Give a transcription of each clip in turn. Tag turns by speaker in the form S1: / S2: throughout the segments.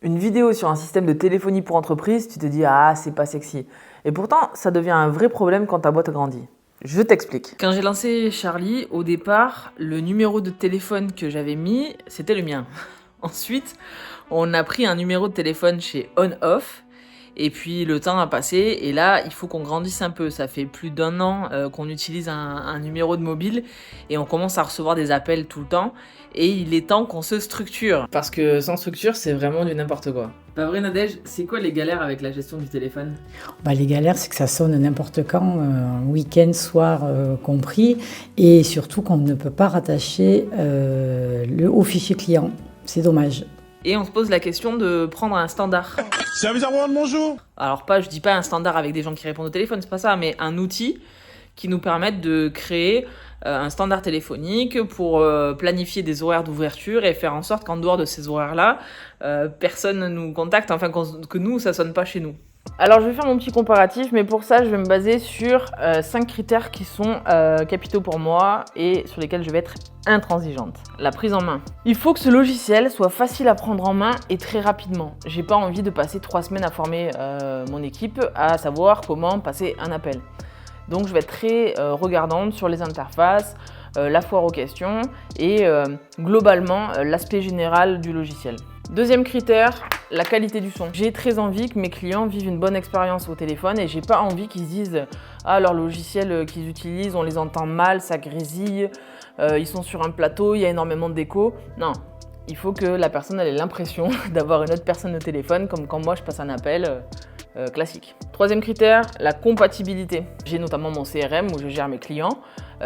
S1: Une vidéo sur un système de téléphonie pour entreprise, tu te dis « Ah, c'est pas sexy ». Et pourtant, ça devient un vrai problème quand ta boîte grandit. Je t'explique. Quand j'ai lancé Charlie, au départ, le numéro de téléphone que j'avais mis, c'était le mien. Ensuite, on a pris un numéro de téléphone chez On-Off. Et puis le temps a passé et là il faut qu'on grandisse un peu. Ça fait plus d'1 an qu'on utilise un numéro de mobile et on commence à recevoir des appels tout le temps. Et il est temps qu'on se structure. Parce que sans structure c'est vraiment du n'importe quoi. Pas vrai Nadège, c'est quoi les galères avec la gestion du téléphone ?
S2: Les galères, c'est que ça sonne n'importe quand, week-end, soir compris, et surtout qu'on ne peut pas rattacher au fichier client. C'est dommage.
S1: Et on se pose la question de prendre un standard.
S3: Service à rendre, bonjour.
S1: Alors je dis pas un standard avec des gens qui répondent au téléphone, c'est pas ça, mais un outil qui nous permette de créer un standard téléphonique pour planifier des horaires d'ouverture et faire en sorte qu'en dehors de ces horaires-là, personne ne nous contacte, enfin que nous, ça sonne pas chez nous. Alors je vais faire mon petit comparatif, mais pour ça je vais me baser sur 5 critères qui sont capitaux pour moi et sur lesquels je vais être intransigeante. La prise en main. Il faut que ce logiciel soit facile à prendre en main et très rapidement. J'ai pas envie de passer 3 semaines à former mon équipe à savoir comment passer un appel. Donc je vais être très regardante sur les interfaces, la foire aux questions et globalement l'aspect général du logiciel. Deuxième critère, la qualité du son. J'ai très envie que mes clients vivent une bonne expérience au téléphone et j'ai pas envie qu'ils se disent « Ah, leur logiciel qu'ils utilisent, on les entend mal, ça grésille, ils sont sur un plateau, il y a énormément d'écho. » Non, il faut que la personne ait l'impression d'avoir une autre personne au téléphone, comme quand moi je passe un appel classique. Troisième critère, la compatibilité. J'ai notamment mon CRM où je gère mes clients.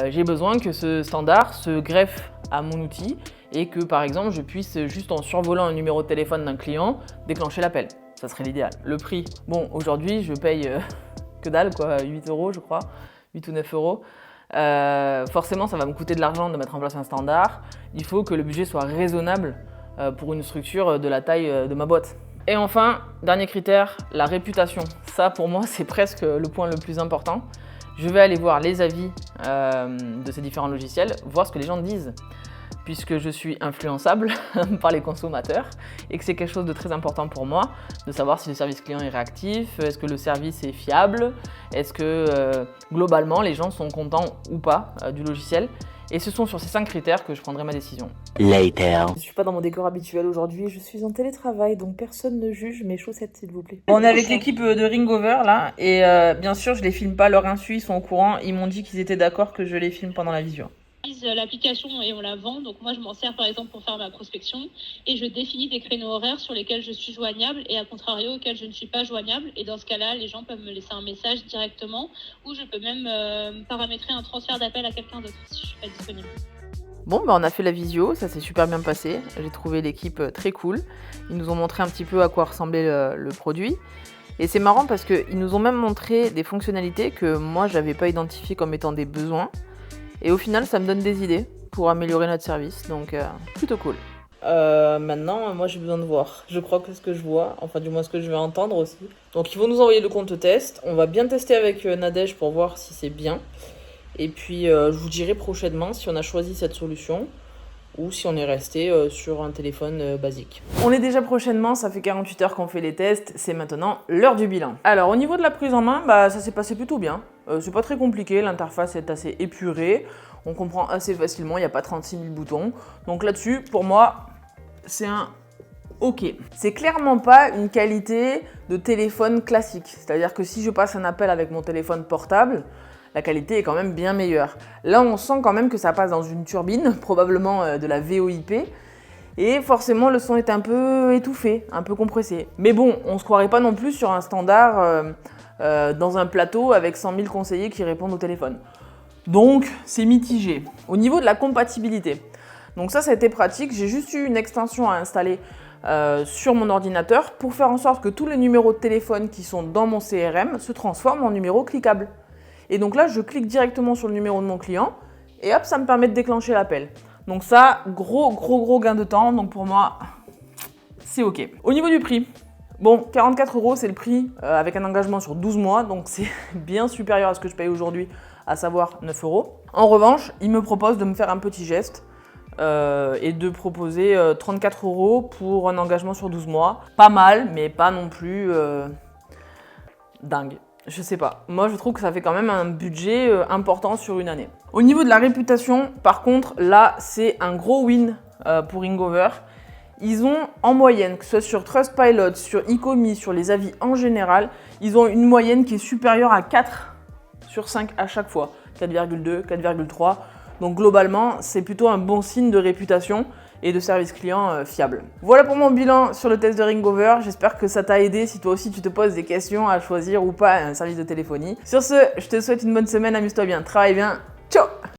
S1: J'ai besoin que ce standard se greffe à mon outil et que par exemple je puisse juste en survolant un numéro de téléphone d'un client déclencher l'appel. Ça serait l'idéal. Le prix, bon aujourd'hui je paye que dalle quoi, 8 € je crois, 8 ou 9 €. Forcément ça va me coûter de l'argent de mettre en place un standard. Il faut que le budget soit raisonnable pour une structure de la taille de ma boîte. Et enfin, dernier critère, la réputation. Ça pour moi c'est presque le point le plus important. Je vais aller voir les avis de ces différents logiciels, voir ce que les gens disent. Puisque je suis influençable par les consommateurs et que c'est quelque chose de très important pour moi, de savoir si le service client est réactif, est-ce que le service est fiable, est-ce que globalement les gens sont contents ou pas du logiciel. Et ce sont sur ces 5 critères que je prendrai ma décision.
S4: Later.
S1: Je suis pas dans mon décor habituel aujourd'hui, je suis en télétravail, donc personne ne juge mes chaussettes s'il vous plaît. On est avec l'équipe de Ringover là, et bien sûr je les filme pas à leur insu, ils sont au courant, ils m'ont dit qu'ils étaient d'accord que je les filme pendant la visio.
S5: L'application et on la vend, donc moi je m'en sers par exemple pour faire ma prospection et je définis des créneaux horaires sur lesquels je suis joignable et à contrario auxquels je ne suis pas joignable, et dans ce cas-là les gens peuvent me laisser un message directement ou je peux même paramétrer un transfert d'appel à quelqu'un d'autre si je suis pas disponible.
S1: Bon, on a fait la visio, ça s'est super bien passé. J'ai trouvé l'équipe très cool. Ils nous ont montré un petit peu à quoi ressemblait le produit. Et c'est marrant parce qu'ils nous ont même montré des fonctionnalités que moi, j'avais pas identifiées comme étant des besoins. Et au final, ça me donne des idées pour améliorer notre service. Donc, plutôt cool. Maintenant, moi, j'ai besoin de voir. Je crois que ce que je vois, enfin du moins ce que je vais entendre aussi. Donc, ils vont nous envoyer le compte test. On va bien tester avec Nadège pour voir si c'est bien. Et puis, je vous dirai prochainement si on a choisi cette solution ou si on est resté sur un téléphone basique. On est déjà prochainement, ça fait 48 heures qu'on fait les tests, c'est maintenant l'heure du bilan. Alors, au niveau de la prise en main, ça s'est passé plutôt bien. C'est pas très compliqué, l'interface est assez épurée, on comprend assez facilement, il n'y a pas 36 000 boutons. Donc là-dessus, pour moi, c'est un OK. C'est clairement pas une qualité de téléphone classique. C'est-à-dire que si je passe un appel avec mon téléphone portable, la qualité est quand même bien meilleure. Là, on sent quand même que ça passe dans une turbine, probablement de la VoIP, et forcément le son est un peu étouffé, un peu compressé. Mais bon, on se croirait pas non plus sur un standard dans un plateau avec 100 000 conseillers qui répondent au téléphone. Donc, c'est mitigé. Au niveau de la compatibilité, donc ça a été pratique, j'ai juste eu une extension à installer sur mon ordinateur pour faire en sorte que tous les numéros de téléphone qui sont dans mon CRM se transforment en numéros cliquables. Et donc là, je clique directement sur le numéro de mon client et hop, ça me permet de déclencher l'appel. Donc ça, gros gain de temps. Donc pour moi, c'est OK. Au niveau du prix, bon, 44 € c'est le prix avec un engagement sur 12 mois. Donc c'est bien supérieur à ce que je paye aujourd'hui, à savoir 9 €. En revanche, il me propose de me faire un petit geste et de proposer 34 € pour un engagement sur 12 mois. Pas mal, mais pas non plus dingue. Je sais pas. Moi, je trouve que ça fait quand même un budget important sur une année. Au niveau de la réputation, par contre, là, c'est un gros win pour Ringover. Ils ont en moyenne, que ce soit sur Trustpilot, sur Ecomi, sur les avis en général, ils ont une moyenne qui est supérieure à 4 sur 5 à chaque fois. 4,2, 4,3. Donc globalement, c'est plutôt un bon signe de réputation et de service client fiable. Voilà pour mon bilan sur le test de Ringover. J'espère que ça t'a aidé si toi aussi tu te poses des questions à choisir ou pas un service de téléphonie. Sur ce, je te souhaite une bonne semaine, amuse-toi bien, travaille bien